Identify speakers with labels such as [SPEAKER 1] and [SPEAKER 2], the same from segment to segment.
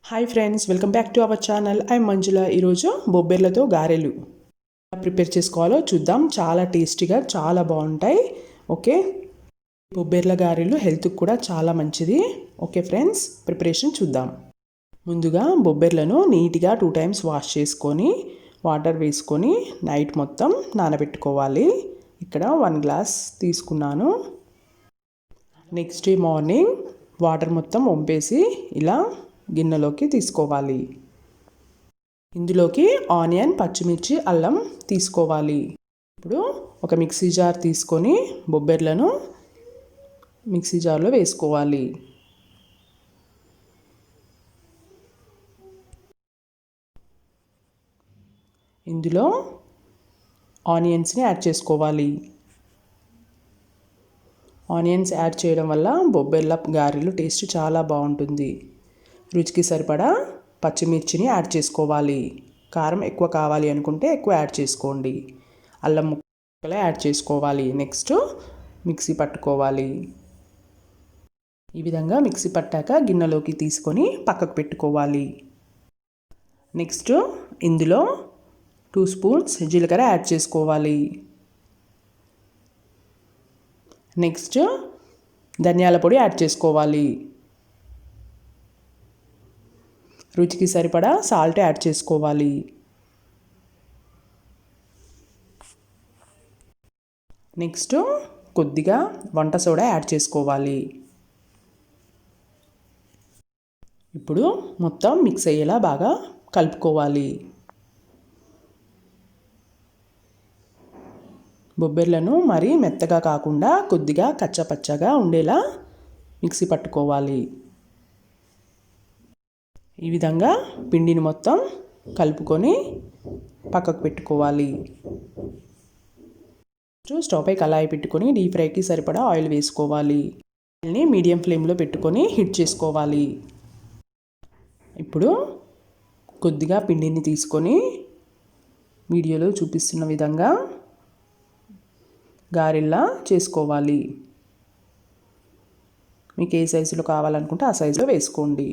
[SPEAKER 1] Hi friends, welcome back to our channel. I Manjula. ఈరోజు బొబ్బెర్లతో గారెలు ప్రిపేర్ చేసుకోవాలో చూద్దాం. చాలా టేస్టీగా, చాలా బాగుంటాయి. ఓకే, బొబ్బెర్ల గారెలు హెల్త్కి కూడా చాలా మంచిది. ఓకే ఫ్రెండ్స్, ప్రిపరేషన్ చూద్దాం. ముందుగా బొబ్బెర్లను నీట్గా 2 times వాష్ చేసుకొని వాటర్ వేసుకొని నైట్ మొత్తం నానబెట్టుకోవాలి. ఇక్కడ 1 glass తీసుకున్నాను. నెక్స్ట్ డే మార్నింగ్ వాటర్ మొత్తం వంపేసి ఇలా గిన్నెలోకి తీసుకోవాలి. ఇందులోకి ఆనియన్, పచ్చిమిర్చి, అల్లం తీసుకోవాలి. ఇప్పుడు ఒక మిక్సీ జార్ తీసుకొని బొబ్బెర్లను మిక్సీ జార్లో వేసుకోవాలి. ఇందులో ఆనియన్స్ని యాడ్ చేసుకోవాలి. ఆనియన్స్ యాడ్ చేయడం వల్ల బొబ్బెర్ల గారెలు టేస్ట్ చాలా బాగుంటుంది. రుచికి సరిపడా పచ్చిమిర్చిని యాడ్ చేసుకోవాలి. కారం ఎక్కువ కావాలి అనుకుంటే ఎక్కువ యాడ్ చేసుకోండి. అల్లం ముక్కలు యాడ్ చేసుకోవాలి. నెక్స్ట్ మిక్సీ పట్టుకోవాలి. ఈ విధంగా మిక్సీ పట్టాక గిన్నెలోకి తీసుకొని పక్కకు పెట్టుకోవాలి. నెక్స్ట్ ఇందులో 2 spoons జీలకర్ర యాడ్ చేసుకోవాలి. నెక్స్ట్ ధనియాల పొడి యాడ్ చేసుకోవాలి. రుచికి సరిపడా సాల్ట్ యాడ్ చేసుకోవాలి. నెక్స్ట్ కొద్దిగా వంట సోడా యాడ్ చేసుకోవాలి. ఇప్పుడు మొత్తం మిక్స్ అయ్యేలా బాగా కలుపుకోవాలి. బొబ్బెర్లను మరీ మెత్తగా కాకుండా కొద్దిగా కచ్చపచ్చగా ఉండేలా మిక్సీ పట్టుకోవాలి. ఈ విధంగా పిండిని మొత్తం కలుపుకొని పక్కకు పెట్టుకోవాలి. స్టవ్ పై కళాయి పెట్టుకొని డీప్ ఫ్రైకి సరిపడా ఆయిల్ వేసుకోవాలి. ఆయిల్ని మీడియం ఫ్లేమ్లో పెట్టుకొని హీట్ చేసుకోవాలి. ఇప్పుడు కొద్దిగా పిండిని తీసుకొని వీడియోలో చూపిస్తున్న విధంగా గారెల్లా చేసుకోవాలి. మీకు ఏ సైజులో కావాలనుకుంటే ఆ సైజులో వేసుకోండి.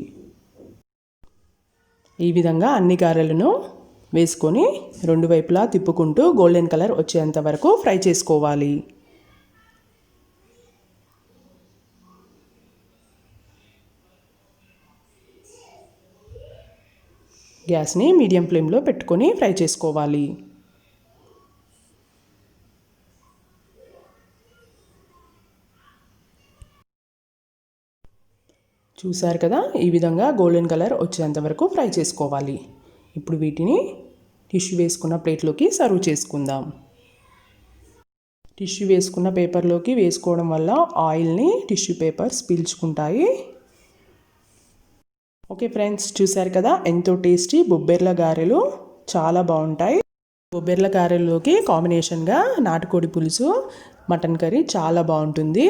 [SPEAKER 1] ఈ విధంగా అన్ని గారెలను వేసుకొని 2 వైపులా తిప్పుకుంటూ గోల్డెన్ కలర్ వచ్చేంత వరకు ఫ్రై చేసుకోవాలి. గ్యాస్ని మీడియం ఫ్లేమ్లో పెట్టుకొని ఫ్రై చేసుకోవాలి. చూసారు కదా, ఈ విధంగా గోల్డెన్ కలర్ వచ్చేంత వరకు ఫ్రై చేసుకోవాలి. ఇప్పుడు వీటిని టిష్యూ వేసుకున్న ప్లేట్లోకి సర్వ్ చేసుకుందాం. టిష్యూ వేసుకున్న పేపర్లోకి వేసుకోవడం వల్ల ఆయిల్ని టిష్యూ పేపర్స్ పీల్చుకుంటాయి. ఓకే ఫ్రెండ్స్, చూసారు కదా, ఎంతో టేస్టీ బొబ్బెర్ల గారెలు చాలా బాగుంటాయి. బొబ్బెర్ల గారెల్లోకి కాంబినేషన్గా నాటుకోడి పులుసు, మటన్ కర్రీ చాలా బాగుంటుంది.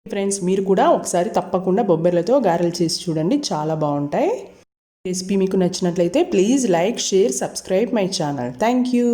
[SPEAKER 1] ఫ్రెండ్స్, మీరు కూడా ఒకసారి తప్పకుండా బొబ్బెర్లతో గారెలు చేసి చూడండి, చాలా బాగుంటాయి. రెసిపీ మీకు నచ్చినట్లయితే please like, share, subscribe my channel. Thank you.